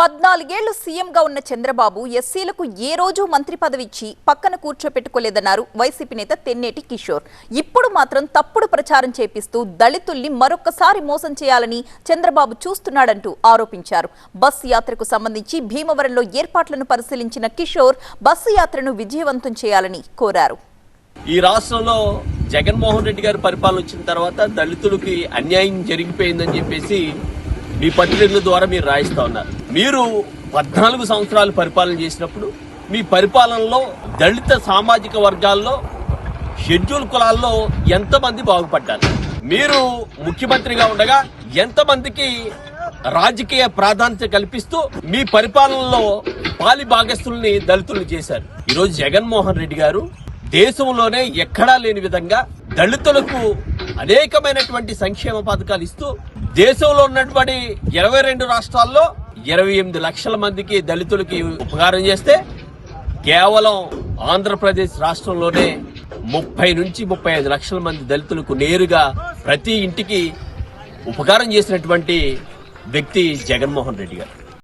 14 ఏళ్లు సీఎంగా ఉన్న చంద్రబాబు ఎస్సీలకు ఏ రోజు మంత్రి పదవి ఇచ్చి పక్కన కూర్చోపెట్టుకోలేదన్నారు వైసీపీ నేత తెన్నేటి కిషోర్. ఇప్పుడు మాత్రం తప్పుడు ప్రచారం చేపిస్తూ దళితుల్ని మరొక్కసారి మోసం చేయాలని చంద్రబాబు చూస్తున్నాడంటూ ఆరోపించారు. బస్సు యాత్రకు సంబంధించి భీమవరంలో ఏర్పాట్లను పరిశీలించిన కిషోర్ బస్సు యాత్రను విజయవంతం చేయాలని కోరారు. ఈ రాష్ట్రంలో జగన్మోహన్ రెడ్డి గారి పరిపాలన వచ్చిన తర్వాత దళితులకి అన్యాయం జరిగిపోయిందని చెప్పేసి మీ పత్రికల ద్వారా మీరు రాయిస్తా ఉన్నారు. మీరు 14 సంవత్సరాలు పరిపాలన చేసినప్పుడు మీ పరిపాలనలో దళిత సామాజిక వర్గాల్లో షెడ్యూల్ కులాల్లో ఎంతమంది బాగుపడ్డారు? మీరు ముఖ్యమంత్రిగా ఉండగా ఎంతమందికి రాజకీయ ప్రాధాన్యత కల్పిస్తూ మీ పరిపాలనలో పాలి భాగస్తుల్ని దళితుల్ని చేశారు. ఈరోజు జగన్మోహన్ రెడ్డి గారు దేశంలోనే ఎక్కడా లేని విధంగా దళితులకు అనేకమైనటువంటి సంక్షేమ పథకాలు ఇస్తూ దేశంలో ఉన్నటువంటి 22 రాష్ట్రాల్లో 28 లక్షల మందికి దళితులకి ఉపకారం చేస్తే కేవలం ఆంధ్రప్రదేశ్ రాష్ట్రంలోనే 30 నుంచి 35 లక్షల మంది దళితులకు నేరుగా ప్రతి ఇంటికి ఉపకారం చేసినటువంటి వ్యక్తి జగన్మోహన్ రెడ్డి గారు.